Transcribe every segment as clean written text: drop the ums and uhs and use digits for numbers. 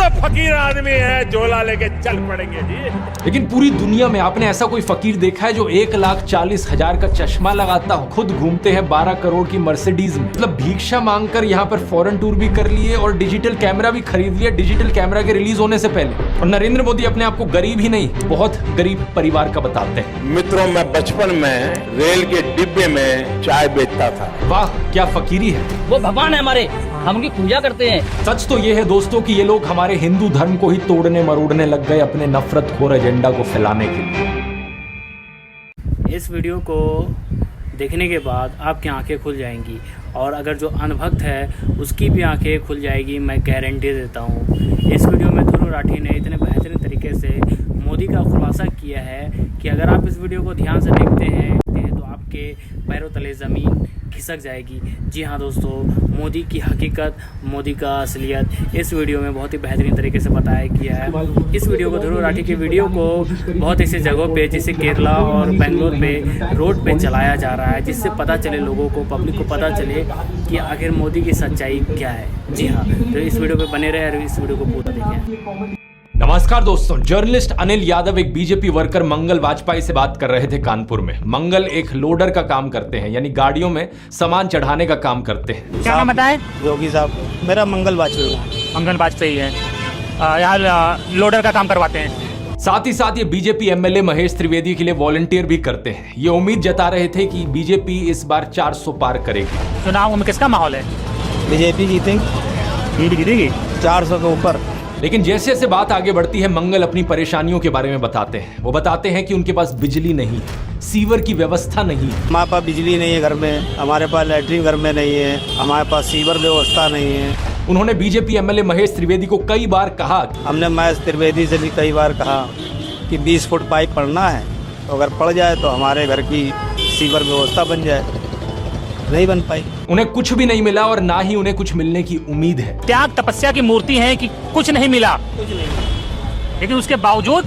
तो फकीर आदमी है, झोला लेके चल पड़ेंगे जी। लेकिन पूरी दुनिया में आपने ऐसा कोई फकीर देखा है जो 1,40,000 का चश्मा लगाता हो, खुद घूमते हैं 12 करोड़ की मर्सिडीज में, मतलब भिक्षा मांगकर यहाँ पर फॉरेन टूर भी कर लिए और डिजिटल कैमरा भी खरीद लिया डिजिटल कैमरा के रिलीज होने से पहले। और नरेंद्र मोदी अपने आप को गरीब ही नहीं, बहुत गरीब परिवार का बताते हैं। मित्रों, मैं बचपन में रेल के डिब्बे में चाय बेचता था। वाह, क्या फकीरी है। वो भगवान है हमारे, हम उनकी पूजा करते हैं। सच तो ये है दोस्तों कि ये लोग हमारे हिंदू धर्म को ही तोड़ने मरोड़ने लग गए अपने नफरतखोर एजेंडा को फैलाने के लिए। इस वीडियो को देखने के बाद आपकी आंखें खुल जाएंगी और अगर जो अनभक्त है उसकी भी आंखें खुल जाएगी, मैं गारंटी देता हूँ। इस वीडियो में ध्रुव राठी ने इतने बेहतरीन तरीके से मोदी का खुलासा किया है कि अगर आप इस वीडियो को ध्यान से देखते हैं तो आपके पैरों तले ज़मीन खिसक जाएगी। जी हाँ दोस्तों, मोदी की हकीकत, मोदी का असलियत इस वीडियो में बहुत ही बेहतरीन तरीके से बताया गया है। इस वीडियो को, ध्रुव राठी की वीडियो को बहुत ऐसी जगहों पे जैसे केरला और बेंगलोर पे रोड पे चलाया जा रहा है, जिससे पता चले लोगों को, पब्लिक को पता चले कि आखिर मोदी की सच्चाई क्या है। जी हाँ, तो इस वीडियो पे बने रहे और इस वीडियो को पूरा देखें। नमस्कार दोस्तों, जर्नलिस्ट अनिल यादव एक बीजेपी वर्कर मंगल वाजपेयी से बात कर रहे थे कानपुर में। मंगल एक लोडर का काम करते हैं, यानी गाड़ियों में सामान चढ़ाने का काम करते हैं। क्या नाम बताएं? योगी साहब, मेरा मंगल वाजपेयी। मंगल वाजपेयी है, यहाँ लोडर का काम करवाते हैं। साथ ही साथ ये बीजेपी एमएलए महेश त्रिवेदी के लिए वॉलंटियर भी करते हैं। ये उम्मीद जता रहे थे कि बीजेपी इस बार 400 पार करेगी। चुनाव में किसका माहौल है? बीजेपी जीतेंगी, जीतेगी 400 के ऊपर। लेकिन जैसे जैसे बात आगे बढ़ती है, मंगल अपनी परेशानियों के बारे में बताते हैं। वो बताते हैं कि उनके पास बिजली नहीं है, सीवर की व्यवस्था नहीं है। हमारे पास बिजली नहीं है घर में, हमारे पास लैट्रिन घर में नहीं है, हमारे पास सीवर व्यवस्था नहीं है। उन्होंने बीजेपी एमएलए महेश त्रिवेदी को कई बार कहा, हमने महेश त्रिवेदी से भी कई बार कहा कि 20 फुट पाइप पड़ना है, तो अगर पड़ जाए तो हमारे घर की सीवर व्यवस्था बन जाए। नहीं बन पाई। उन्हें कुछ भी नहीं मिला और ना ही उन्हें कुछ मिलने की उम्मीद है। त्याग तपस्या की मूर्ति है कि कुछ नहीं मिला, लेकिन उसके बावजूद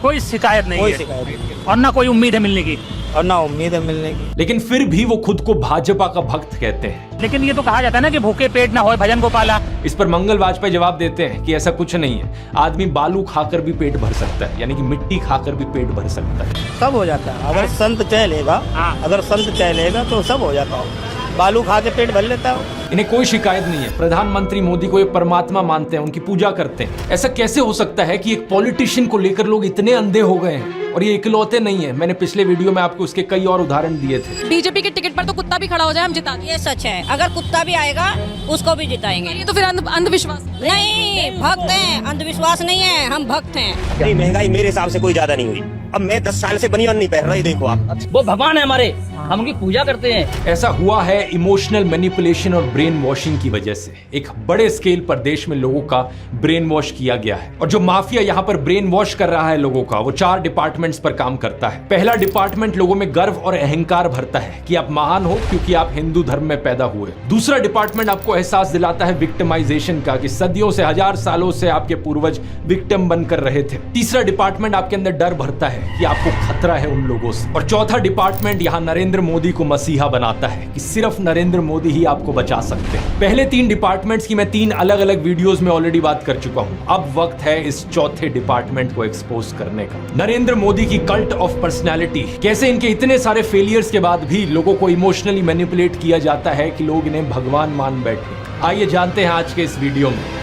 कोई शिकायत नहीं है और ना कोई उम्मीद है मिलने की, और ना उम्मीद है मिलने की। लेकिन फिर भी वो खुद को भाजपा का भक्त कहते हैं। लेकिन ये तो कहा जाता है ना कि भूखे पेट ना होए भजन गोपाला। इस पर मंगल वाजपेयी जवाब देते हैं कि ऐसा कुछ नहीं है, आदमी बालू खाकर भी पेट भर सकता है, यानी कि मिट्टी खाकर भी पेट भर सकता है। सब हो जाता है अगर संत चलेगा, अगर संत चलेगा तो सब हो जाता है। बालू खा के पेट भर लेता है। इन्हें कोई शिकायत नहीं है। प्रधानमंत्री मोदी को ये परमात्मा मानते हैं, उनकी पूजा करते हैं। ऐसा कैसे हो सकता है कि एक पॉलिटिशियन को लेकर लोग इतने अंधे हो गए हैं? और ये इकलौते नहीं है, मैंने पिछले वीडियो में आपको उसके कई और उदाहरण दिए थे। बीजेपी के टिकट पर तो कुत्ता भी खड़ा हो जाए हम जिता देंगे। ये सच है, अगर कुत्ता भी आएगा उसको भी जिताएंगे। ये तो फिर अंधविश्वास नहीं, भक्त हैं, अंधविश्वास नहीं है, हम भक्त हैं। महंगाई मेरे हिसाब से कोई ज्यादा नहीं हुई। अब मैं 10 साल से बनियान नहीं पहन रही, देखो आप। वो भगवान है हमारे, हम उनकी पूजा करते हैं। ऐसा हुआ है इमोशनल मैनिपुलेशन और ब्रेन वॉशिंग की वजह से। एक बड़े स्केल पर देश में लोगों का ब्रेन वॉश किया गया है, और जो माफिया यहाँ पर ब्रेन वॉश कर रहा है लोगों का, वो 4 डिपार्टमेंट्स पर काम करता है। पहला डिपार्टमेंट लोगों में गर्व और अहंकार भरता है कि आप महान हो क्योंकि आप हिंदू धर्म में पैदा हुए। दूसरा डिपार्टमेंट आपको एहसास दिलाता है विक्टिमाइजेशन का, कि सदियों से, 1000 सालों से आपके पूर्वज विक्टिम बनकर रहे थे। तीसरा डिपार्टमेंट आपके अंदर डर भरता है कि आपको खतरा है उन लोगों से। और चौथा डिपार्टमेंट यहाँ नरेंद्र मोदी को मसीहा बनाता है कि सिर्फ नरेंद्र मोदी ही आपको बचा सकते हैं। पहले 3 डिपार्टमेंट्स की मैं 3 अलग अलग वीडियोस में ऑलरेडी बात कर चुका हूं। अब वक्त है इस चौथे डिपार्टमेंट को एक्सपोज करने का। नरेंद्र मोदी की कल्ट ऑफ पर्सनैलिटी, कैसे इनके इतने सारे फेलियर्स के बाद भी लोगों को इमोशनली मैनिपुलेट किया जाता है कि लोग इन्हें भगवान मान बैठे। आइए जानते हैं आज के इस वीडियो में।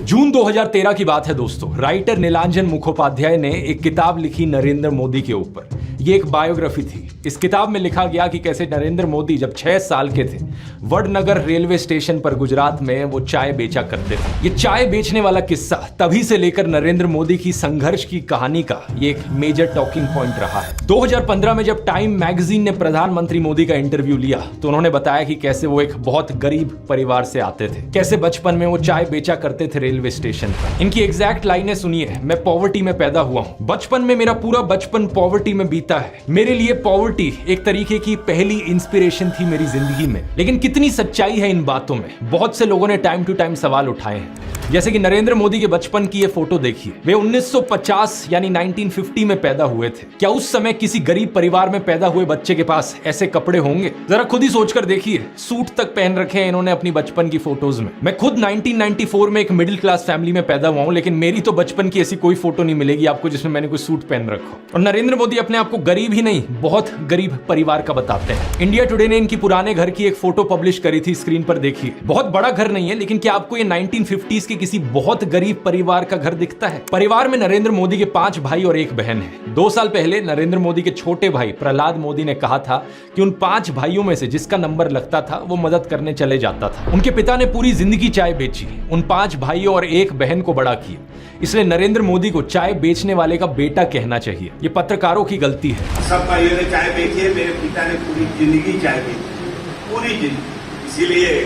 जून 2013 की बात है दोस्तों। राइटर नीलांजन मुखोपाध्याय ने एक किताब लिखी नरेंद्र मोदी के ऊपर। ये एक बायोग्राफी थी। इस किताब में लिखा गया कि कैसे नरेंद्र मोदी जब 6 साल के थे, वडनगर रेलवे स्टेशन पर गुजरात में वो चाय बेचा करते थे। ये चाय बेचने वाला किस्सा तभी से लेकर नरेंद्र मोदी की संघर्ष की कहानी का ये एक मेजर टॉकिंग पॉइंट रहा है। 2015 में जब टाइम मैगजीन ने प्रधानमंत्री मोदी का इंटरव्यू लिया तो उन्होंने बताया कि कैसे वो एक बहुत गरीब परिवार से आते थे, कैसे बचपन में वो चाय बेचा करते थे रेलवे स्टेशन पर। इनकी एग्जैक्ट लाइनें सुनिए। मैं पॉवर्टी में पैदा हुआ हूँ, बचपन में मेरा पूरा बचपन पॉवर्टी में बीता है। मेरे लिए पॉवर्टी पॉवर्टी एक तरीके की पहली इंस्पिरेशन थी मेरी जिंदगी में। लेकिन कितनी सच्चाई है इन बातों में, बहुत से लोगों ने टाइम टू टाइम सवाल उठाए हैं। जैसे कि नरेंद्र मोदी के बचपन की ये फोटो देखिए, वे 1950 यानी 1950 में पैदा हुए थे। क्या उस समय किसी गरीब परिवार में पैदा हुए बच्चे के पास ऐसे कपड़े होंगे? जरा खुद ही सोचकर देखिए, सूट तक पहन रखे हैं इन्होंने अपनी बचपन की फोटोज में। मैं खुद 1994 में एक मिडिल क्लास फैमिली में पैदा हुआ हूं, लेकिन मेरी तो बचपन की ऐसी कोई फोटो नहीं मिलेगी आपको जिसमें मैंने कोई सूट पहन रखा हो। और नरेंद्र मोदी अपने आप को गरीब ही नहीं, बहुत गरीब परिवार का बताते हैं। इंडिया टुडे ने इनकी पुराने घर की एक फोटो पब्लिश करी थी, स्क्रीन पर देखिए। बहुत बड़ा घर नहीं है, लेकिन क्या आपको ये 1950s के किसी बहुत गरीब परिवार का घर दिखता है? परिवार में नरेंद्र मोदी के 5 भाई और 1 बहन है। 2 साल पहले नरेंद्र मोदी के छोटे भाई प्रहलाद मोदी ने कहा था कि उन 5 भाइयों में से जिसका नंबर लगता था वो मदद करने चले जाता था। उनके पिता ने पूरी जिंदगी चाय बेची, उन 5 भाइयों और 1 बहन को बड़ा किया। इसलिए नरेंद्र मोदी को चाय बेचने वाले का बेटा कहना चाहिए। ये पत्रकारों की गलती है। सब भाइयों ने चाय बेची है, मेरे पिता ने पूरी जिंदगी चाय बेची, पूरी जिंदगी। इसीलिए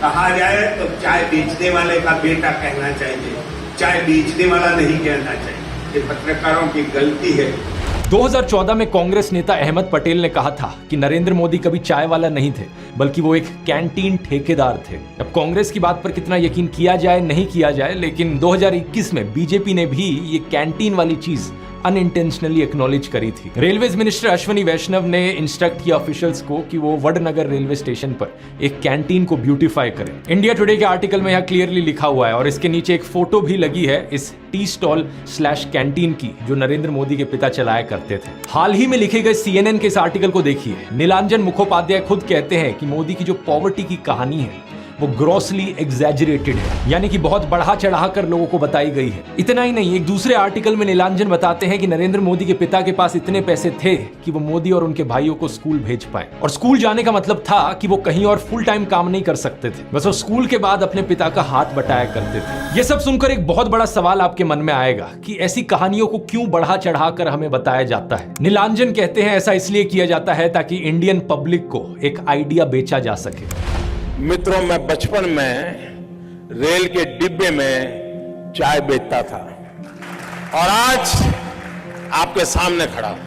कहा जाए तो चाय बेचने वाले का बेटा कहना चाहिए, चाय बेचने वाला नहीं कहना चाहिए। ये पत्रकारों की गलती है। 2014 में कांग्रेस नेता अहमद पटेल ने कहा था कि नरेंद्र मोदी कभी चाय वाला नहीं थे, बल्कि वो एक कैंटीन ठेकेदार थे। अब कांग्रेस की बात पर कितना यकीन किया जाए नहीं किया जाए, लेकिन 2021 में बीजेपी ने भी ये कैंटीन वाली चीज अनइंटेंशनली एक्नॉलेज करी थी। रेलवेज मिनिस्टर अश्विनी वैष्णव ने इंस्ट्रक्ट किया ऑफिशियल्स को कि वो वडनगर रेलवे स्टेशन पर एक कैंटीन को ब्यूटीफाई करें। इंडिया टुडे के आर्टिकल में यह क्लियरली लिखा हुआ है और इसके नीचे एक फोटो भी लगी है इस टी स्टॉल / कैंटीन की, जो नरेंद्र मोदी के पिता चलाया करते थे। हाल ही में लिखे गए CNN के इस आर्टिकल को देखिए। नीलांजन मुखोपाध्याय खुद कहते हैं कि मोदी की जो पॉवर्टी की कहानी है वो ग्रॉसली एग्जैजरेटेड है, यानी कि बहुत बढ़ा चढ़ा कर लोगों को बताई गई है। इतना ही नहीं, एक दूसरे आर्टिकल में नीलांजन बताते हैं कि नरेंद्र मोदी के पिता के पास इतने पैसे थे कि वो मोदी और उनके भाइयों को स्कूल भेज पाए। और स्कूल जाने का मतलब था कि वो कहीं और फुल टाइम काम नहीं कर सकते थे, बस वो स्कूल के बाद अपने पिता का हाथ बटाया करते थे। ये सब सुनकर एक बहुत बड़ा सवाल आपके मन में आएगा कि ऐसी कहानियों को क्यों बढ़ा चढ़ा कर हमें बताया जाता है। नीलांजन कहते हैं ऐसा इसलिए किया जाता है ताकि इंडियन पब्लिक को एक आइडिया बेचा जा सके। मित्रों, मैं बचपन में रेल के डिब्बे में चाय बेचता था और आज आपके सामने खड़ा हूं।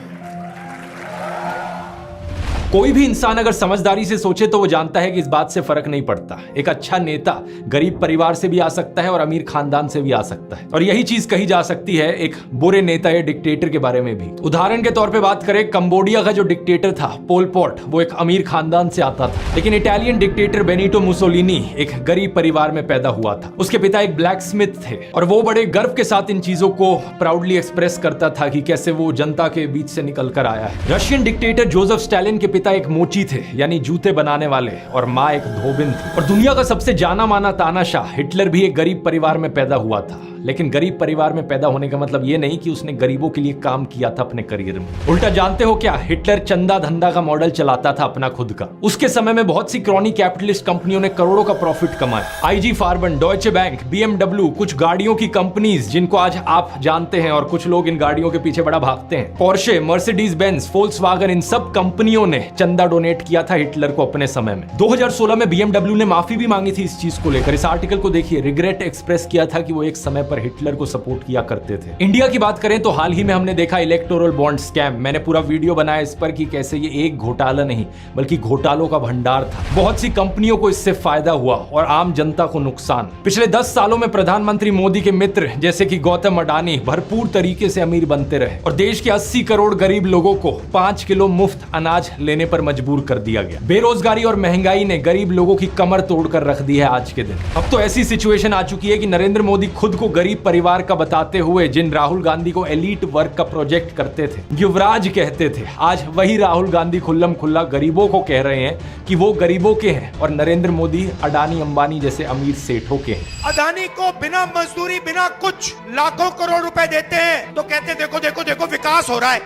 कोई भी इंसान अगर समझदारी से सोचे तो वो जानता है कि इस बात से फर्क नहीं पड़ता। एक अच्छा नेता गरीब परिवार से भी आ सकता है और अमीर खानदान से भी आ सकता है, और यही चीज कही जा सकती है एक बुरे नेता या डिक्टेटर के बारे में भी। उदाहरण के तौर पे बात करें, कंबोडिया का जो डिक्टेटर था पोल पॉट, वो एक अमीर खानदान से आता था। लेकिन इटालियन डिक्टेटर बेनिटो मुसोलिनी एक गरीब परिवार में पैदा हुआ था। उसके पिता एक ब्लैक स्मिथ थे और वो बड़े गर्व के साथ इन चीजों को प्राउडली एक्सप्रेस करता था कि कैसे वो जनता के बीच से निकल कर आया है। रशियन डिक्टेटर जोसेफ स्टालिन के पिता एक मोची थे, यानी जूते बनाने वाले, और माँ एक धोबिन थी। और दुनिया का सबसे जाना माना तानाशाह हिटलर भी एक गरीब परिवार में पैदा हुआ था। लेकिन गरीब परिवार में पैदा होने का मतलब ये नहीं कि उसने गरीबों के लिए काम किया था अपने करियर में। उल्टा जानते हो क्या, हिटलर चंदा धंधा का मॉडल चलाता था अपना खुद का। उसके समय में बहुत सी क्रॉनी कैपिटलिस्ट कंपनियों ने करोड़ों का प्रॉफिट कमाया। IG फार्बन, डॉयचे बैंक, BMW, कुछ गाड़ियों की कंपनीज जिनको आज आप जानते हैं और कुछ लोग इन गाड़ियों के पीछे बड़ा भागते हैं, पोर्शे, मर्सिडीज बेंज, फोल्क्सवैगन, इन सब कंपनियों ने चंदा डोनेट किया था हिटलर को अपने समय में। 2016 में BMW ने माफी भी मांगी थी इस चीज को लेकर। इस आर्टिकल को देखिए, रिग्रेट एक्सप्रेस किया था कि वो एक समय पर हिटलर को सपोर्ट किया करते थे। इंडिया की बात करें तो हाल ही में हमने देखा इलेक्टोरल बॉन्ड स्कैम। मैंने पूरा वीडियो बनाया इस पर कि कैसे ये एक घोटाला नहीं बल्कि घोटालों का भंडार था। बहुत सी कंपनियों को इससे फायदा हुआ और आम जनता को नुकसान। पिछले 10 सालों में प्रधानमंत्री मोदी के मित्र जैसे कि गौतम अडानी भरपूर तरीके से अमीर बनते रहे और देश के 80 करोड़ गरीब लोगों को 5 किलो मुफ्त अनाज लेने पर मजबूर कर दिया गया। बेरोजगारी और महंगाई ने गरीब लोगों की कमर तोड़कर रख दी है आज के दिन। अब तो ऐसी सिचुएशन आ चुकी है कि नरेंद्र मोदी खुद को गरीब परिवार का बताते हुए जिन राहुल गांधी को एलीट वर्क का प्रोजेक्ट करते थे, युवराज कहते थे, आज वही राहुल गांधी खुल्लम खुल्ला गरीबों को कह रहे हैं कि वो गरीबों के हैं और नरेंद्र मोदी अडानी अंबानी जैसे अमीर सेठों के हैं। अडानी को बिना मजदूरी बिना कुछ लाखों करोड़ रुपए देते हैं तो कहते देखो देखो देखो विकास हो रहा है।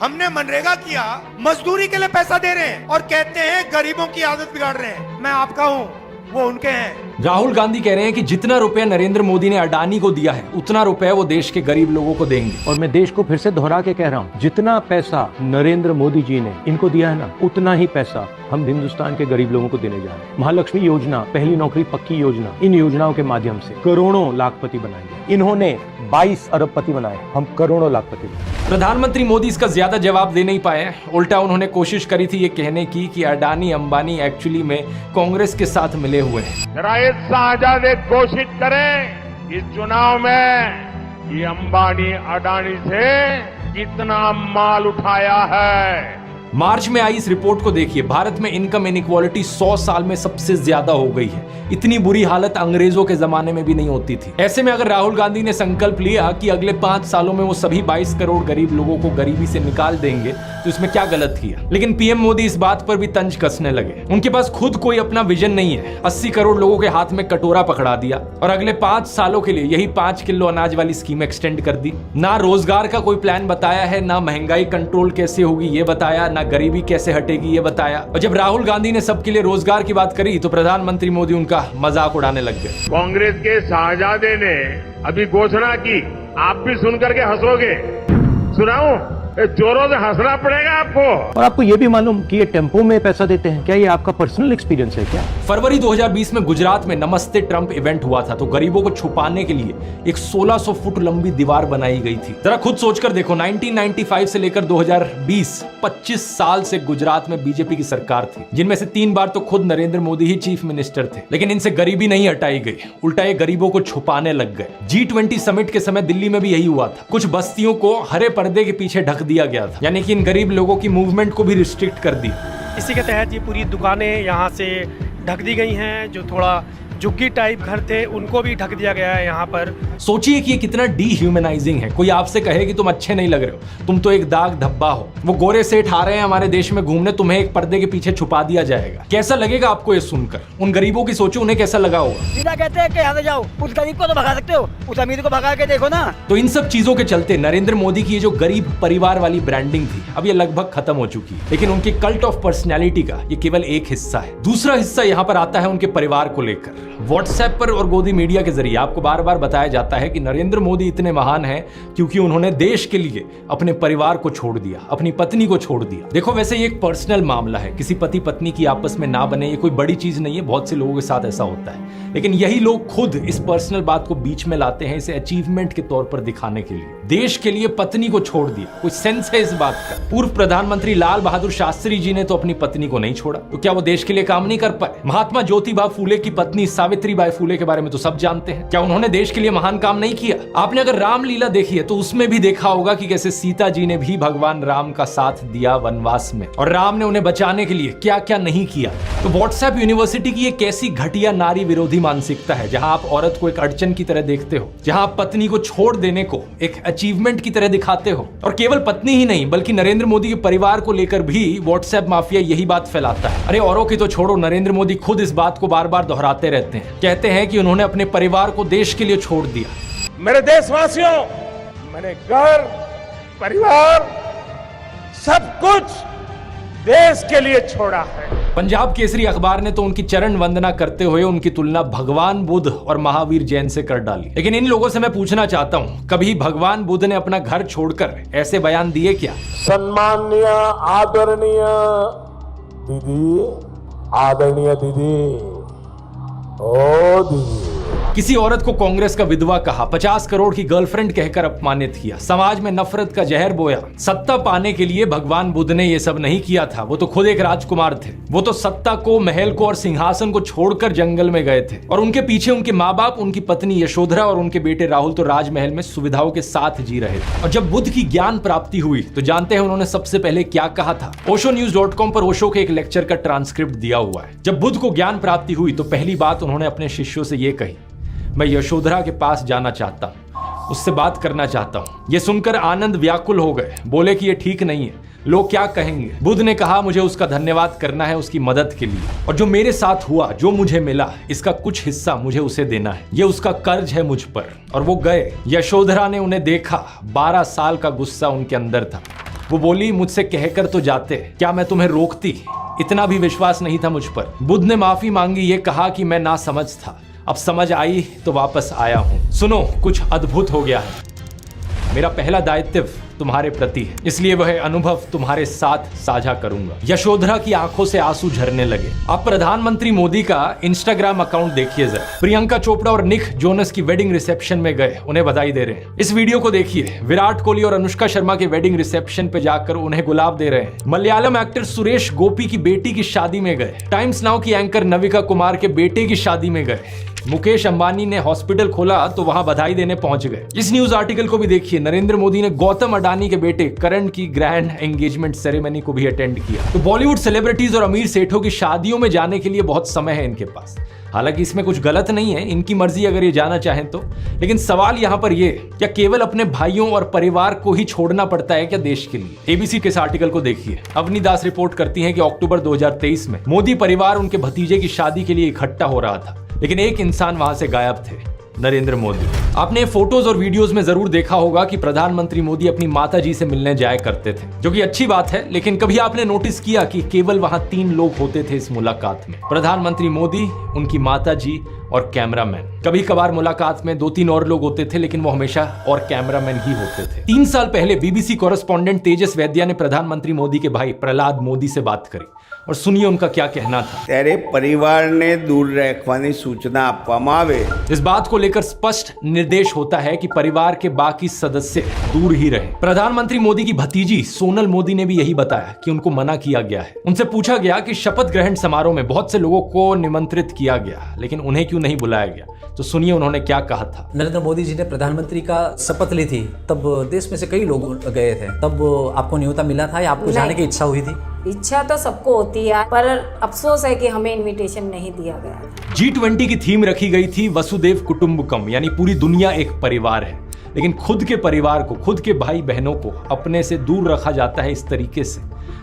हमने मनरेगा किया, मजदूरी के लिए पैसा दे रहे हैं और कहते हैं गरीबों की आदत बिगाड़ रहे हैं। मैं आपका हूं, वो उनके हैं। राहुल गांधी कह रहे हैं कि जितना रुपया नरेंद्र मोदी ने अडानी को दिया है उतना रुपया वो देश के गरीब लोगों को देंगे। और मैं देश को फिर से दोहरा के कह रहा हूँ, जितना पैसा नरेंद्र मोदी जी ने इनको दिया है ना, उतना ही पैसा हम हिंदुस्तान के गरीब लोगों को देने जा रहे हैं। महालक्ष्मी योजना, पहली नौकरी पक्की योजना, इन योजनाओं के माध्यम से करोड़ों लाखपति बनाएंगे। इन्होंने 22 अरबपति बनाए, हम करोड़ों लाखपति बनाए। प्रधानमंत्री मोदी इसका ज्यादा जवाब दे नहीं पाए। उल्टा उन्होंने कोशिश करी थी ये कहने की कि अडानी अंबानी एक्चुअली में कांग्रेस के साथ मिले हुए हैं। जरा ये शाहजादे घोषित करें इस चुनाव में कि अंबानी अडानी से कितना माल उठाया है। मार्च में आई इस रिपोर्ट को देखिए। भारत में इनकम इनइक्वालिटी 100 साल में सबसे ज्यादा हो गई है। इतनी बुरी हालत अंग्रेजों के जमाने में भी नहीं होती थी। ऐसे में अगर राहुल गांधी ने संकल्प लिया कि अगले 5 सालों में वो सभी 22 करोड़ गरीब लोगों को गरीबी से निकाल देंगे तो इसमें क्या गलत किया। लेकिन पीएम मोदी इस बात पर भी तंज कसने लगे। उनके पास खुद कोई अपना विजन नहीं है। 80 करोड़ लोगों के हाथ में कटोरा पकड़ा दिया और अगले 5 सालों के लिए यही 5 किलो अनाज वाली स्कीम एक्सटेंड कर दी। ना रोजगार का कोई प्लान बताया है, ना महंगाई कंट्रोल कैसे होगी ये बताया, ना गरीबी कैसे हटेगी ये बताया। और जब राहुल गांधी ने सबके लिए रोजगार की बात करी तो प्रधानमंत्री मोदी उनका मजाक उड़ाने लग गए। कांग्रेस के शाहजादे ने अभी घोषणा की, आप भी सुनकर के हंसोगे। सुनाऊं? जोरों से हंसना पड़ेगा आपको। और आपको ये भी मालूम कि ये टेम्पो में पैसा देते हैं, क्या ये आपका पर्सनल एक्सपीरियंस है क्या? फरवरी 2020 में गुजरात में नमस्ते ट्रंप इवेंट हुआ था तो गरीबों को छुपाने के लिए एक 1600 फुट लंबी दीवार बनाई गई थी। जरा खुद सोचकर देखो, 1995 से लेकर 2020 25 साल से गुजरात में बीजेपी की सरकार थी, जिनमें से 3 बार तो खुद नरेंद्र मोदी ही चीफ मिनिस्टर थे। लेकिन इनसे गरीबी नहीं हटाई गई, उल्टा ये गरीबों को छुपाने लग गए। G20 समिट के समय दिल्ली में भी यही हुआ था। कुछ बस्तियों को हरे पर्दे के पीछे ढक दिया गया था, यानी कि इन गरीब लोगों की मूवमेंट को भी रिस्ट्रिक्ट कर दी। इसी के तहत ये पूरी दुकानें यहाँ से ढक दी गई हैं। जो थोड़ा झुग्गी टाइप घर थे उनको भी ढक दिया गया है यहाँ पर। सोचिए कि ये कितना डीह्यूमनाइजिंग है। कोई आपसे कहे कि तुम अच्छे नहीं लग रहे हो, तुम तो एक दाग धब्बा हो। वो गोरे सेठ आ रहे हैं हमारे देश में घूमने, तुम्हें एक पर्दे के पीछे छुपा दिया जाएगा। कैसा लगेगा आपको ये सुनकर? उन गरीबों की सोचो, उन्हें कैसा लगा होगा। सीधा कहते हैं कि यहाँ से जाओ, उस गरीब को तो भगा सकते हो, उस अमीर को भगा के देखो ना। तो इन सब चीजों के चलते नरेंद्र मोदी की ये जो गरीब परिवार वाली ब्रांडिंग थी अब ये लगभग खत्म हो चुकी है। लेकिन उनके कल्ट ऑफ पर्सनैलिटी का ये केवल एक हिस्सा है। दूसरा हिस्सा यहाँ पर आता है उनके परिवार को लेकर। व्हाट्सएप पर और गोदी मीडिया के जरिए आपको बार बार बताया जाता है कि नरेंद्र मोदी इतने महान हैं क्योंकि उन्होंने देश के लिए अपने परिवार को छोड़ दिया, अपनी पत्नी को छोड़ दिया। देखो, वैसे ये एक पर्सनल मामला है, किसी पति पत्नी की आपस में ना बने ये कोई बड़ी चीज नहीं है। बहुत से लोगों के साथ ऐसा होता है, लेकिन यही लोग खुद इस पर्सनल बात को बीच में लाते हैं, इसे अचीवमेंट के तौर पर दिखाने के लिए। देश के लिए पत्नी को छोड़ दिया, कोई सेंस है इस बात का? पूर्व प्रधानमंत्री लाल बहादुर शास्त्री जी ने तो अपनी पत्नी को नहीं छोड़ा, तो क्या वो देश के लिए काम नहीं कर पाए? महात्मा ज्योतिबा फूले की पत्नी सावित्रीबाई फूले के बारे में तो सब जानते हैं। क्या उन्होंने देश के लिए महान काम नहीं किया? आपने अगर रामलीला देखी है तो उसमें भी देखा होगा कि कैसे सीता जी ने भी भगवान राम का साथ दिया वनवास में, और राम ने उन्हें बचाने के लिए क्या क्या नहीं किया। तो व्हाट्सएप यूनिवर्सिटी की एक ऐसी घटिया नारी विरोधी मानसिकता है जहां आप औरत को एक अड़चन की तरह देखते हो, जहां आप पत्नी को छोड़ देने को एक अचीवमेंट की तरह दिखाते हो। और केवल पत्नी ही नहीं बल्कि नरेंद्र मोदी के परिवार को लेकर भी व्हाट्सएप माफिया यही बात फैलाता है। अरे औरों की तो छोड़ो, नरेंद्र मोदी खुद इस बात को बार बार दोहराते रहते हैं। कहते हैं कि उन्होंने अपने परिवार को देश के लिए छोड़ दिया। मेरे देशवासियों, मैंने घर, परिवार, सब कुछ देश के लिए छोड़ा है। पंजाब केसरी अखबार ने तो उनकी चरण वंदना करते हुए उनकी तुलना भगवान बुद्ध और महावीर जैन से कर डाली। लेकिन इन लोगों से मैं पूछना चाहता हूं, कभी भगवान बुद्ध ने अपना घर छोड़कर ऐसे बयान दिए क्या? सम्माननीय आदरणीय दीदी, आदरणीय दीदी, ओ दीदी। किसी औरत को कांग्रेस का विधवा कहा, 50 करोड़ की गर्लफ्रेंड कहकर अपमानित किया, समाज में नफरत का जहर बोया। सत्ता पाने के लिए भगवान बुद्ध ने ये सब नहीं किया था, वो तो खुद एक राजकुमार थे। वो तो सत्ता को, महल को और सिंहासन को छोड़कर जंगल में गए थे, और उनके पीछे उनके माँ बाप, उनकी पत्नी यशोधरा और उनके बेटे राहुल तो राजमहल में सुविधाओं के साथ जी रहे थे। और जब बुद्ध की ज्ञान प्राप्ति हुई तो जानते हैं उन्होंने सबसे पहले क्या कहा था? oshonews.com पर ओशो के एक लेक्चर का ट्रांसक्रिप्ट दिया हुआ है। जब बुद्ध को ज्ञान प्राप्ति हुई तो पहली बात उन्होंने अपने शिष्यों से ये कही, मैं यशोधरा के पास जाना चाहता हूं, उससे बात करना चाहता हूं। यह सुनकर आनंद व्याकुल हो गए, बोले कि यह ठीक नहीं है, लोग क्या कहेंगे। बुद्ध ने कहा, मुझे उसका धन्यवाद करना है उसकी मदद के लिए, और जो मेरे साथ हुआ, जो मुझे मिला, इसका कुछ हिस्सा मुझे उसे देना है, ये उसका कर्ज है मुझ पर। और वो गए। यशोधरा ने उन्हें देखा, 12 साल का गुस्सा उनके अंदर था। वो बोली, मुझसे कहकर तो जाते, क्या मैं तुम्हें रोकती? इतना भी विश्वास नहीं था मुझ पर। बुद्ध ने माफी मांगी, ये कहा कि मैं नासमझ था, अब समझ आई तो वापस आया हूं। सुनो, कुछ अद्भुत हो गया है। मेरा पहला दायित्व तुम्हारे प्रति है, इसलिए वह अनुभव तुम्हारे साथ साझा करूंगा। यशोधरा की आंखों से आंसू झरने लगे। आप प्रधानमंत्री मोदी का इंस्टाग्राम अकाउंट देखिए जरा। प्रियंका चोपड़ा और निक जोनस की वेडिंग रिसेप्शन में गए, उन्हें बधाई दे रहे हैं। इस वीडियो को देखिए, विराट कोहली और अनुष्का शर्मा के वेडिंग रिसेप्शन पे जाकर उन्हें गुलाब दे रहे हैं। मलयालम एक्टर सुरेश गोपी की बेटी की शादी में गए। टाइम्स नाउ की एंकर नविका कुमार के बेटे की शादी में गए। मुकेश अंबानी ने हॉस्पिटल खोला तो वहां बधाई देने पहुंच गए। इस न्यूज आर्टिकल को भी देखिए। नरेंद्र मोदी ने गौतम अडानी के बेटे करण की ग्रैंड एंगेजमेंट सेरेमनी को भी अटेंड किया। तो बॉलीवुड सेलिब्रिटीज और अमीर सेठों की शादियों में जाने के लिए बहुत समय है इनके पास। हालांकि इसमें कुछ गलत नहीं है, इनकी मर्जी अगर ये जाना चाहें तो। लेकिन सवाल यहां पर ये, क्या केवल अपने भाइयों और परिवार को ही छोड़ना पड़ता है क्या देश के लिए? एबीसी के इस आर्टिकल को देखिए। अवनी दास रिपोर्ट करती हैं कि अक्टूबर 2023 में मोदी परिवार उनके भतीजे की शादी के लिए इकट्ठा हो रहा था, लेकिन एक इंसान वहां से गायब थे, नरेंद्र मोदी। आपने फोटोज और वीडियोस में जरूर देखा होगा कि प्रधानमंत्री मोदी अपनी माताजी से मिलने जाया करते थे, जो कि अच्छी बात है। लेकिन कभी आपने नोटिस किया कि केवल वहां 3 लोग होते थे इस मुलाकात में? प्रधानमंत्री मोदी, उनकी माताजी और कैमरामैन। कभी कभार मुलाकात में 2-3 और लोग होते थे, लेकिन वो हमेशा और कैमरामैन ही होते थे। 3 साल पहले बीबीसी कॉरेस्पॉन्डेंट तेजस वैद्या ने प्रधानमंत्री मोदी के भाई प्रहलाद मोदी से बात करी, और सुनिए उनका क्या कहना था। तेरे परिवार ने दूर रखवानी सूचना आपवामां आवे। इस बात को लेकर स्पष्ट निर्देश होता है कि परिवार के बाकी सदस्य दूर ही रहे। प्रधानमंत्री मोदी की भतीजी सोनल मोदी ने भी यही बताया कि उनको मना किया गया है। उनसे पूछा गया कि शपथ ग्रहण समारोह में बहुत से लोगों को निमंत्रित किया गया, लेकिन उन्हें क्यों नहीं बुलाया गया? तो सुनिए उन्होंने क्या कहा था। नरेंद्र मोदी जी ने प्रधानमंत्री का शपथ ली थी, तब देश में से कई लोग गए थे। तब आपको न्योता मिला था या आपको जाने की इच्छा हुई थी? इच्छा तो सबको होती है, पर अफसोस है कि हमें इनविटेशन नहीं दिया गया। G20 की थीम रखी गई थी वसुदेव कुटुंबकम, यानी पूरी दुनिया एक परिवार है। लेकिन खुद के परिवार को, खुद के भाई बहनों को अपने से दूर रखा जाता है इस तरीके से।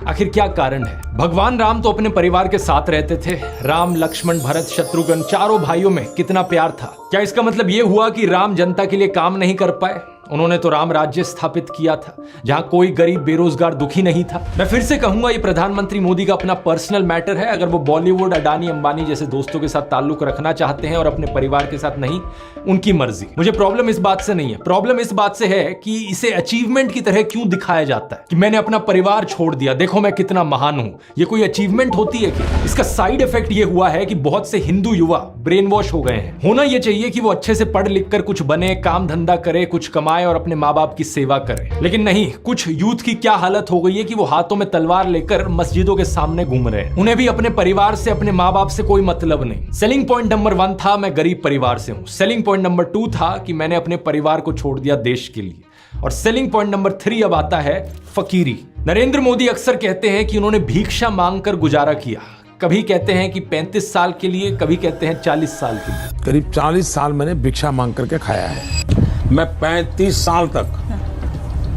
आखिर क्या कारण है? भगवान राम तो अपने परिवार के साथ रहते थे। राम, लक्ष्मण, भरत, शत्रुघ्न, चारों भाइयों में कितना प्यार था। क्या इसका मतलब यह हुआ कि राम जनता के लिए काम नहीं कर पाए? उन्होंने तो राम राज्य स्थापित किया था, जहां कोई गरीब, बेरोजगार, दुखी नहीं था। मैं फिर से कहूंगा, ये प्रधानमंत्री मोदी का अपना पर्सनल मैटर है। अगर वो बॉलीवुड, अडानी, अंबानी जैसे दोस्तों के साथ ताल्लुक रखना चाहते हैं और अपने परिवार के साथ नहीं, उनकी मर्जी। मुझे प्रॉब्लम इस बात से नहीं है। प्रॉब्लम इस बात से है कि इसे अचीवमेंट की तरह क्यों दिखाया जाता है कि मैंने अपना परिवार छोड़ दिया, देखो मैं कितना महान हूं। ये कोई अचीवमेंट होती है क्या? इसका साइड इफेक्ट ये हुआ है कि बहुत से हिंदू युवा ब्रेन वॉश हो गए हैं। होना ये चाहिए कि वो अच्छे से पढ़ लिख कर कुछ बने, काम धंधा करे, कुछ कमाए और अपने माँ बाप की सेवा करे। लेकिन नहीं, कुछ यूथ की क्या हालत हो गई है कि वो हाथों में तलवार लेकर मस्जिदों के सामने घूम रहे हैं। उन्हें भी अपने परिवार से, अपने माँ बाप से कोई मतलब नहीं। सेलिंग पॉइंट नंबर 1 था, मैं गरीब परिवार से हूं। सेलिंग पॉइंट नंबर 2 था कि मैंने अपने परिवार को छोड़ दिया देश के लिए। और सेलिंग पॉइंट नंबर 3 अब आता है फकीरी। नरेंद्र मोदी अक्सर कहते हैं कि उन्होंने भिक्षा मांगकर गुजारा किया। कभी कहते हैं कि 35 साल के लिए, कभी कहते हैं 40 साल के लिए। करीब 40 साल मैंने भिक्षा मांग करके खाया है। मैं 35 साल तक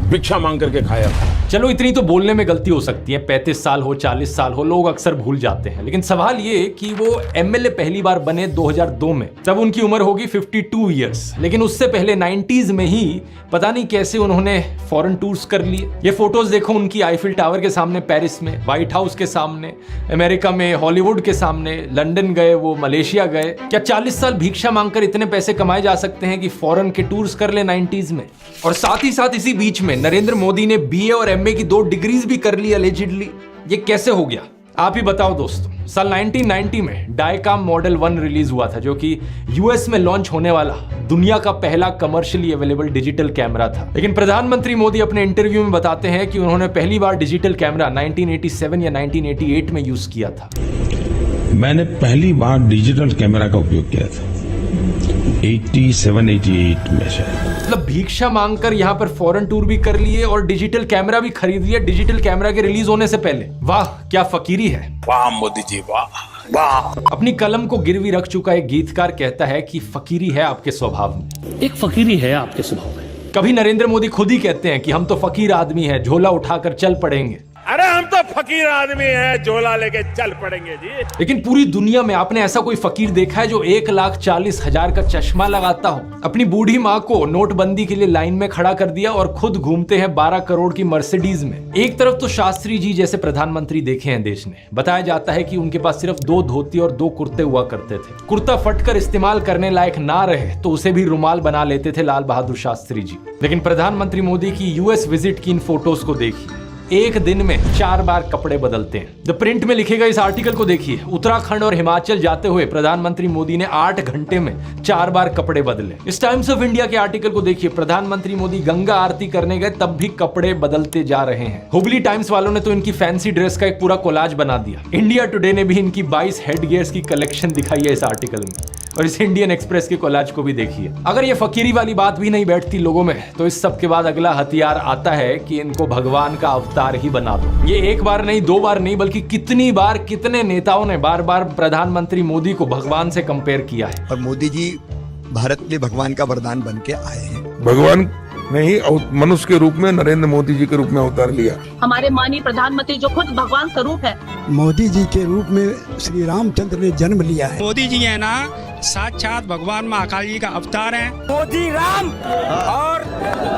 भिक्षा मांग करके खाया। चलो इतनी तो बोलने में गलती हो सकती है, 35 साल हो, 40 साल हो, लोग अक्सर भूल जाते हैं। लेकिन सवाल ये कि वो एमएलए पहली बार बने 2002 में, तब उनकी उम्र होगी 52 इयर्स। लेकिन उससे पहले 90s में ही पता नहीं कैसे उन्होंने फॉरेन टूर्स कर लिए। ये फोटोज देखो उनकी, आईफिल टावर के सामने पेरिस में, व्हाइट हाउस के सामने अमेरिका में, हॉलीवुड के सामने, लंदन गए, वो मलेशिया गए। क्या 40 साल भिक्षा मांगकर इतने पैसे कमाए जा सकते हैं कि फॉरेन के टूर्स कर ले 90s में? और साथ ही साथ इसी बीच में नरेंद्र मोदी ने बीए और एमए की 2 डिग्रीज भी कर ली अलेजिडली। ये कैसे हो गया? आप ही बताओ दोस्तों। साल 1990 में डायकाम मॉडल 1 रिलीज हुआ था, जो कि यूएस में लॉन्च होने वाला दुनिया का पहला कमर्शियली अवेलेबल डिजिटल कैमरा था। लेकिन प्रधानमंत्री मोदी अपने इंटरव्यू में बताते हैं कि उन्होंने पहली बार डिजिटल कैमरा 1987 या 1988 में यूज किया था। मैंने पहली बार डिजिटल कैमरा का उपयोग किया था 87-88 में शायद। मतलब भिक्षा मांगकर यहाँ पर फॉरेन टूर भी कर लिए और डिजिटल कैमरा भी खरीद लिया डिजिटल कैमरा के रिलीज होने से पहले। वाह क्या फकीरी है। वाह मोदी जी, वाह वाह। अपनी कलम को गिरवी रख चुका एक गीतकार कहता है कि फकीरी है आपके स्वभाव में। एक फकीरी है आपके स्वभाव में। कभी नरेंद्र मोदी खुद ही कहते हैं कि हम तो फकीर आदमी हैं, झोला उठाकर चल पड़ेंगे। अरे हम तो फकीर फकीर आदमी है, झोला लेके चल पड़ेंगे जी। लेकिन पूरी दुनिया में आपने ऐसा कोई फकीर देखा है जो 1,40,000 का चश्मा लगाता हो, अपनी बूढ़ी माँ को नोटबंदी के लिए लाइन में खड़ा कर दिया और खुद घूमते हैं 12 करोड़ की मर्सिडीज में। एक तरफ तो शास्त्री जी जैसे प्रधानमंत्री देखे हैं देश ने, बताया जाता है कि उनके पास सिर्फ 2 धोती और 2 कुर्ते हुआ करते थे। कुर्ता फटकर इस्तेमाल करने लायक ना रहे तो उसे भी रुमाल बना लेते थे लाल बहादुर शास्त्री जी। लेकिन प्रधानमंत्री मोदी की यूएस विजिट की इन फोटोज को देखिए, एक दिन में 4 बार कपड़े बदलते हैं। द प्रिंट में लिखे गए इस आर्टिकल को देखिए, उत्तराखंड और हिमाचल जाते हुए प्रधानमंत्री मोदी ने 8 घंटे में 4 बार कपड़े बदले। इस टाइम्स ऑफ इंडिया के आर्टिकल को देखिए, प्रधानमंत्री मोदी गंगा आरती करने गए तब भी कपड़े बदलते जा रहे हैं। हुबली टाइम्स वालों ने तो इनकी फैंसी ड्रेस का एक पूरा कोलाज बना दिया। इंडिया टुडे ने भी इनकी 22 हेड गियर्स की कलेक्शन दिखाई है इस आर्टिकल में। और इस इंडियन एक्सप्रेस के कोलाज को भी देखिए। अगर ये फकीरी वाली बात भी नहीं बैठती लोगों में, तो इस सब के बाद अगला हथियार आता है कि इनको भगवान का अवतार ही बना दो। ये एक बार नहीं, 2 बार नहीं, बल्कि कितनी बार कितने नेताओं ने बार बार प्रधानमंत्री मोदी को भगवान से कंपेयर किया है। और मोदी जी भारत के भगवान का वरदान बन के आए हैं। भगवान ने ही मनुष्य के रूप में नरेंद्र मोदी जी के रूप में अवतार लिया। हमारे माननीय प्रधानमंत्री जो खुद भगवान स्वरूप है, मोदी जी के रूप में श्री रामचंद्र ने जन्म लिया है। मोदी जी है ना, साक्षात भगवान महाकाल जी का अवतार है। मोदी राम और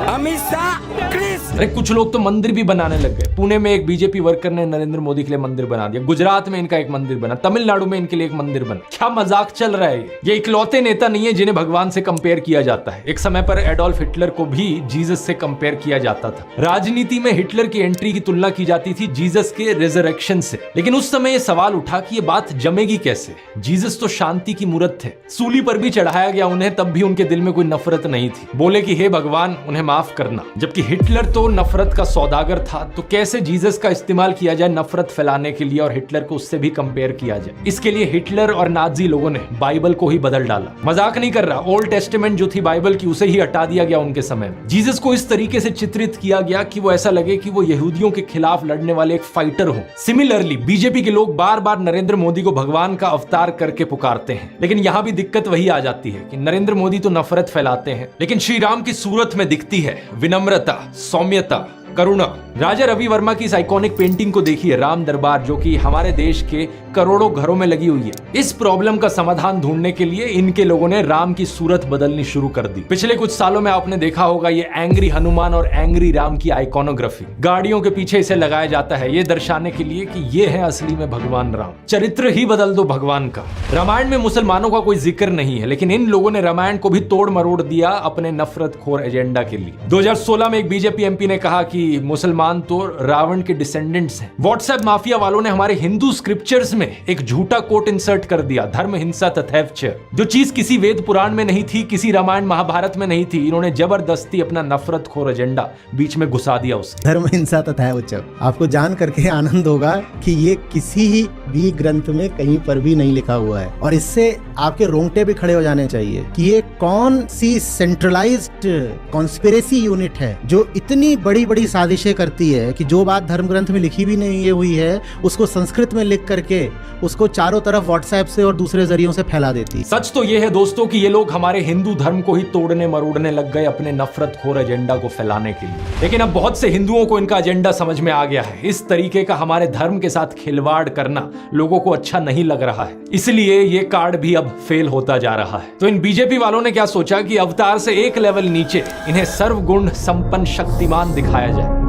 अमित शाह कृष्ण। अरे कुछ लोग तो मंदिर भी बनाने लग गए। पुणे में एक बीजेपी वर्कर ने नरेंद्र मोदी के लिए मंदिर बना दिया, गुजरात में इनका एक मंदिर बना, तमिलनाडु में इनके लिए एक मंदिर बना। क्या मजाक चल रहा है ये इकलौते नेता नहीं है जिन्हें भगवान से कंपेयर किया जाता है। एक समय पर एडोल्फ हिटलर को भी जीसस से कंपेयर किया जाता था। राजनीति में हिटलर की एंट्री की तुलना की जाती थी जीसस के रिजरेक्शन से। लेकिन उस समय यह सवाल उठा कि ये बात जमेगी कैसे। जीसस तो शांति की मूर्त थे, सूली पर भी चढ़ाया गया उन्हें, तब भी उनके दिल में कोई नफरत नहीं थी। बोले कि हे भगवान उन्हें माफ करना। जबकि हिटलर तो नफरत का सौदागर था, तो कैसे जीसस का इस्तेमाल किया जाए नफरत फैलाने के लिए और हिटलर को उससे भी कंपेयर किया जाए। इसके लिए हिटलर और नाजी लोगों ने बाइबल को ही बदल डाला। मजाक नहीं कर रहा, ओल्ड टेस्टामेंट जो थी बाइबल की उसे ही हटा दिया गया उनके समय में। जीसस को इस तरीके से चित्रित किया गया कि वो ऐसा लगे कि वो यहूदियों के खिलाफ लड़ने वाले एक फाइटर हो। सिमिलरली बीजेपी के लोग बार बार नरेंद्र मोदी को भगवान का अवतार करके पुकारते हैं। लेकिन यहाँ भी दिक्कत वही आ जाती है कि नरेंद्र मोदी तो नफरत फैलाते हैं, लेकिन श्री राम की सूरत में दिखती है विनम्रता, सौम्यता, करुणा। राजा रवि वर्मा की इस आइकॉनिक पेंटिंग को देखिए, राम दरबार, जो कि हमारे देश के करोड़ों घरों में लगी हुई है। इस प्रॉब्लम का समाधान ढूंढने के लिए इनके लोगों ने राम की सूरत बदलनी शुरू कर दी। पिछले कुछ सालों में आपने देखा होगा ये एंग्री हनुमान और एंग्री राम की आइकॉनोग्राफी गाड़ियों के पीछे इसे लगाया जाता है, ये दर्शाने के लिए कि ये है असली में भगवान राम। चरित्र ही बदल दो भगवान का। रामायण में मुसलमानों का कोई जिक्र नहीं है, लेकिन इन लोगों ने रामायण को भी तोड़ मरोड़ दिया अपने नफरत खोर एजेंडा के लिए। 2016 में एक बीजेपी एमपी ने कहा कि मुसलमान तो रावण के डिसेंडेंट्स हैं। व्हाट्सएप माफिया वालों ने हमारे हिंदू स्क्रिप्चर्स में एक झूठा कोट इंसर्ट कर दिया, धर्म हिंसा तथैवच, जो चीज किसी वेद पुराण में नहीं थी, किसी रामायण महाभारत में नहीं थी। इन्होंने जबरदस्ती अपना नफरत खोर एजेंडा बीच में घुसा दिया उसके। धर्म हिंसा तथैवच, आपको जान करके आनंद होगा कि ये किसी भी ग्रंथ में कहीं पर भी नहीं लिखा हुआ है। और इससे आपके रोंगटे भी खड़े हो जाने चाहिए कि ये कौन सी सेंट्रलाइज्ड कॉन्स्पिरेसी यूनिट है जो इतनी बड़ी बड़ी साजिशें करती है कि जो बात धर्म ग्रंथ में लिखी भी नहीं हुई है उसको संस्कृत में लिख करके उसको चारों तरफ व्हाट्सएप से और दूसरे जरियों से फैला देती है। सच तो ये है दोस्तों कि ये लोग हमारे हिंदू धर्म को ही तोड़ने मरोड़ने लग गए अपने नफरत खोर एजेंडा को फैलाने के लिए। लेकिन अब बहुत से हिंदुओं को इनका एजेंडा समझ में आ गया है। इस तरीके का हमारे धर्म के साथ खिलवाड़ करना लोगों को अच्छा नहीं लग रहा है, इसलिए ये कार्ड भी अब फेल होता जा रहा है। तो इन बीजेपी वालों ने क्या सोचा कि अवतार से एक लेवल नीचे इन्हें सर्वगुण संपन्न शक्तिमान दिखाया जाए।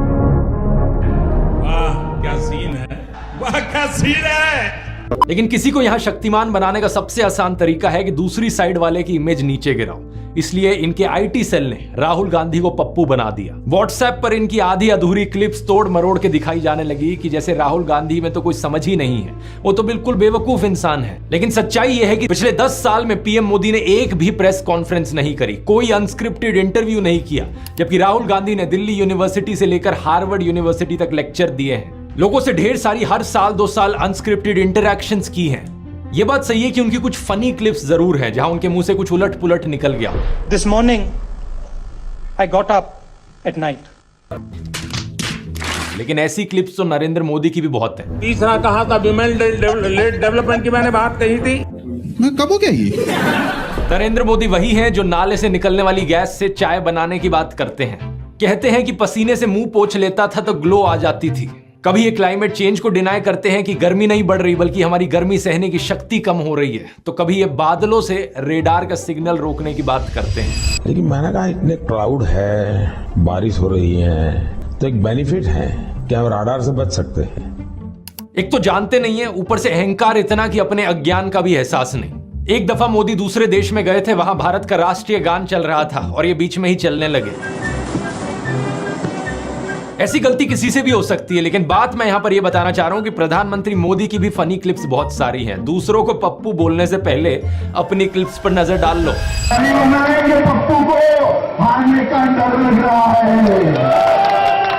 वाह क्या सीन है, वाह क्या सीन है। लेकिन किसी को यहां शक्तिमान बनाने का सबसे आसान तरीका है कि दूसरी साइड वाले की इमेज नीचे गिराओ। इसलिए इनके आईटी सेल ने राहुल गांधी को पप्पू बना दिया। व्हाट्सएप पर इनकी आधी अधूरी क्लिप्स तोड़ मरोड़ के दिखाई जाने लगी कि जैसे राहुल गांधी में तो कोई समझ ही नहीं है, वो तो बिल्कुल बेवकूफ इंसान है। लेकिन सच्चाई यह है कि पिछले 10 साल में पीएम मोदी ने एक भी प्रेस कॉन्फ्रेंस नहीं करी, कोई अनस्क्रिप्टेड इंटरव्यू नहीं किया, जबकि राहुल गांधी ने दिल्ली यूनिवर्सिटी से लेकर हार्वर्ड यूनिवर्सिटी तक लेक्चर दिए हैं। लोगों से ढेर सारी हर साल 2 साल अनस्क्रिप्टेड इंटरैक्शंस की हैं। ये बात सही है कि उनकी कुछ फनी क्लिप्स जरूर हैं जहां उनके मुंह से कुछ उलट पुलट निकल गया। This morning I got up at night. लेकिन ऐसी क्लिप्स तो नरेंद्र मोदी की भी बहुत है। तीसरा कहा था विमेन डेवलपमेंट की मैंने बात कही थी, मैं कब हो गया ये? नरेंद्र मोदी वही हैं जो नाले से निकलने वाली गैस से चाय बनाने की बात करते हैं। कहते हैं कि पसीने से मुंह पोंछ लेता था तो ग्लो आ जाती थी। कभी ये क्लाइमेट चेंज को डिनाई करते हैं कि गर्मी नहीं बढ़ रही बल्कि हमारी गर्मी सहने की शक्ति कम हो रही है, तो कभी ये बादलों से रेडार का सिग्नल रोकने की बात करते हैं। लेकिन मैंने कहा इतने क्लाउड है, बारिश हो रही है, तो एक बेनिफिट है कि हम राडार से बच सकते हैं। एक तो जानते नहीं है, ऊपर से अहंकार इतना कि अपने अज्ञान का भी एहसास नहीं। एक दफा मोदी दूसरे देश में गए थे, वहां भारत का राष्ट्रीय गान चल रहा था और ये बीच में ही चलने लगे। ऐसी गलती किसी से भी हो सकती है, लेकिन बात मैं यहां पर यह बताना चाह रहा हूं कि प्रधानमंत्री मोदी की भी फनी क्लिप्स बहुत सारी हैं। दूसरों को पप्पू बोलने से पहले अपनी क्लिप्स पर नजर डाल लो। पप्पू को हारने का डर लग रहा है,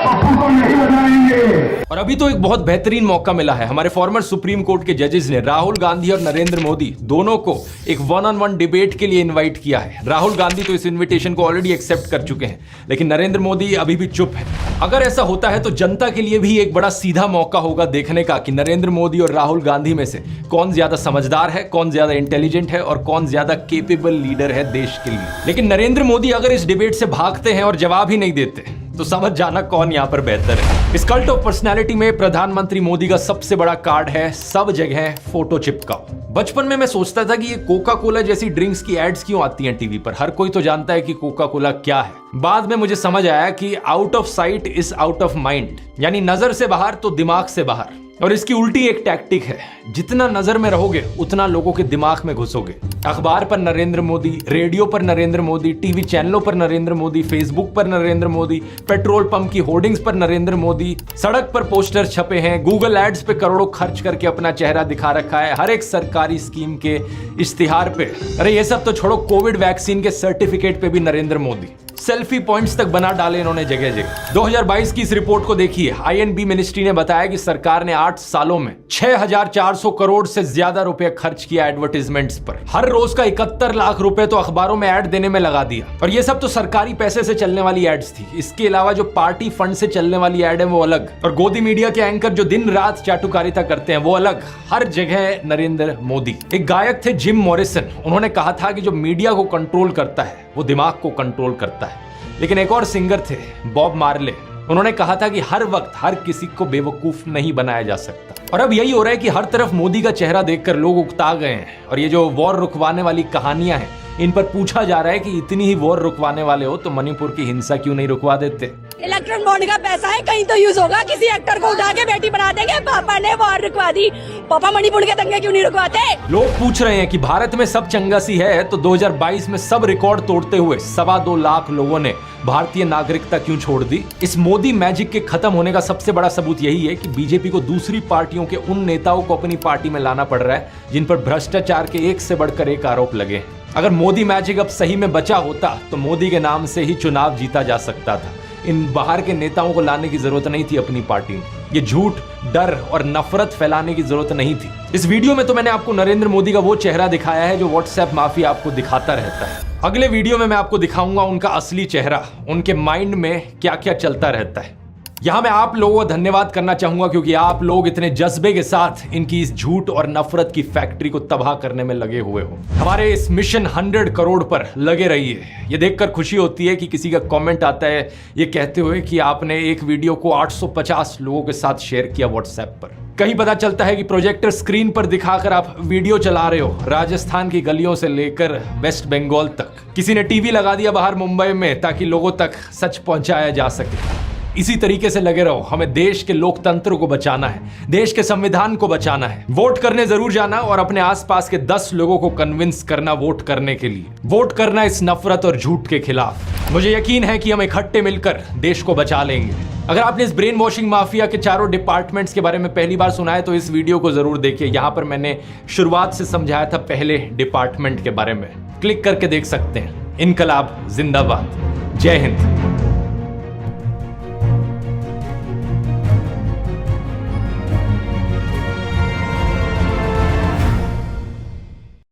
पप्पू को नहीं बनाएंगे। और अभी तो एक बहुत बेहतरीन मौका मिला है। हमारे फॉर्मर सुप्रीम कोर्ट के जजेस ने राहुल गांधी और नरेंद्र मोदी दोनों को एक 1-on-1 डिबेट के लिए इनवाइट किया है। राहुल गांधी तो इस इनविटेशन को ऑलरेडी एक्सेप्ट कर चुके हैं, लेकिन नरेंद्र मोदी अभी भी चुप है। अगर ऐसा होता है तो जनता के लिए भी एक बड़ा सीधा मौका होगा देखने का कि नरेंद्र मोदी और राहुल गांधी में से कौन ज्यादा समझदार है, कौन ज्यादा इंटेलिजेंट है और कौन ज्यादा केपेबल लीडर है देश के लिए। लेकिन नरेंद्र मोदी अगर इस डिबेट से भागते हैं और जवाब ही नहीं देते तो समझ जाना कौन यहां पर बेहतर है। इस कल्ट ऑफ पर्सनैलिटी में प्रधानमंत्री मोदी का सबसे बड़ा कार्ड है सब जगह फोटो चिपकाओ। बचपन में मैं सोचता था कि ये कोका कोला जैसी ड्रिंक्स की एड्स क्यों आती हैं टीवी पर, हर कोई तो जानता है कि कोका कोला क्या है। बाद में मुझे समझ आया कि out of site is out of mind, यानी नजर से बाहर तो दिमाग से बाहर। और इसकी उल्टी एक टैक्टिक है, जितना नजर में रहोगे उतना लोगों के दिमाग में घुसोगे। अखबार पर नरेंद्र मोदी, रेडियो पर नरेंद्र मोदी, टीवी चैनलों पर नरेंद्र मोदी, फेसबुक पर नरेंद्र मोदी, पेट्रोल पंप की होर्डिंग्स पर नरेंद्र मोदी, सड़क पर पोस्टर छपे हैं, गूगल एड्स पे करोड़ों खर्च करके अपना चेहरा दिखा रखा है, हर एक सरकारी स्कीम के इश्तिहार पे। अरे ये सब तो छोड़ो, कोविड वैक्सीन के सर्टिफिकेट पे भी नरेंद्र मोदी। सेल्फी पॉइंट्स तक बना डाले इन्होंने जगह जगह। 2022 की इस रिपोर्ट को देखिए। आईएनबी मिनिस्ट्री ने बताया कि सरकार ने 8 सालों में 6400 करोड़ से ज्यादा रुपए खर्च किया एडवर्टाइजमेंट्स पर। हर रोज का 71 लाख रुपए तो अखबारों में ऐड देने में लगा दिया। और ये सब तो सरकारी पैसे से चलने वाली एड्स थी। इसके अलावा जो पार्टी फंड से चलने वाली एड है वो अलग, और गोदी मीडिया के एंकर जो दिन रात चाटुकारिता करते हैं वो अलग। हर जगह नरेंद्र मोदी। एक गायक थे जिम मॉरिसन, उन्होंने कहा था कि जो मीडिया को कंट्रोल करता है वो दिमाग को कंट्रोल करता है। लेकिन एक और सिंगर थे बॉब मार्ले, उन्होंने कहा था कि हर वक्त हर किसी को बेवकूफ नहीं बनाया जा सकता। और अब यही हो रहा है कि हर तरफ मोदी का चेहरा देखकर लोग उकता गए हैं। और ये जो वॉर रुकवाने वाली कहानियां हैं, इन पर पूछा जा रहा है कि इतनी ही वॉर रुकवाने वाले हो तो मणिपुर की हिंसा क्यों नहीं रुकवा देते। इलेक्ट्रॉन बॉन्ड का पैसा है, कहीं तो यूज होगा। किसी एक्टर को उठा के बेटी बना देंगे, पापा ने वॉर रुकवा दी, पापा मणिपुर के दंगे क्यों नहीं रुकवाते। लोग पूछ रहे हैं कि भारत में सब चंगा सी है तो 2022 में सब रिकॉर्ड तोड़ते हुए 2.25 लाख लोगों ने भारतीय नागरिकता क्यों छोड़ दी। इस मोदी मैजिक के खत्म होने का सबसे बड़ा सबूत यही है कि बीजेपी को दूसरी पार्टियों के उन नेताओं को अपनी पार्टी में लाना पड़ रहा है जिन पर भ्रष्टाचार के एक से बढ़कर एक आरोप लगे। अगर मोदी मैजिक अब सही में बचा होता तो मोदी के नाम से ही चुनाव जीता जा सकता था। इन बाहर के नेताओं को लाने की जरूरत नहीं थी अपनी पार्टी में। ये झूठ, डर और नफरत फैलाने की जरूरत नहीं थी। इस वीडियो में तो मैंने आपको नरेंद्र मोदी का वो चेहरा दिखाया है जो व्हाट्सएप माफिया आपको दिखाता रहता है। अगले वीडियो में मैं आपको दिखाऊंगा उनका असली चेहरा, उनके माइंड में क्या क्या चलता रहता है। यहां मैं आप लोगों को धन्यवाद करना चाहूंगा क्योंकि आप लोग इतने जज्बे के साथ इनकी इस झूठ और नफरत की फैक्ट्री को तबाह करने में लगे हुए हो। हमारे इस मिशन 100 करोड़ पर लगे रहिए। ये देखकर खुशी होती है कि किसी का कमेंट आता है ये कहते हुए कि आपने एक वीडियो को 850 लोगों के साथ शेयर किया व्हाट्सएप पर। कहीं पता चलता है कि प्रोजेक्टर स्क्रीन पर दिखाकर आप वीडियो चला रहे हो राजस्थान की गलियों से लेकर वेस्ट बंगाल तक। किसी ने टीवी लगा दिया बाहर मुंबई में ताकि लोगों तक सच पहुंचाया जा सके। इसी तरीके से लगे रहो। हमें देश के लोकतंत्र को बचाना है, देश के संविधान को बचाना है। वोट करने जरूर जाना और अपने आसपास के 10 लोगों को कन्विंस करना वोट करने के लिए। वोट करना इस नफरत और झूठ के खिलाफ। मुझे यकीन है कि हम इकट्ठे मिलकर देश को बचा लेंगे। अगर आपने इस ब्रेन वॉशिंग माफिया के चारों डिपार्टमेंट्स के बारे में पहली बार सुना है तो इस वीडियो को जरूर देखिए। यहां पर मैंने शुरुआत से समझाया था पहले डिपार्टमेंट के बारे में, क्लिक करके देख सकते हैं। इनकलाब जिंदाबाद। जय हिंद।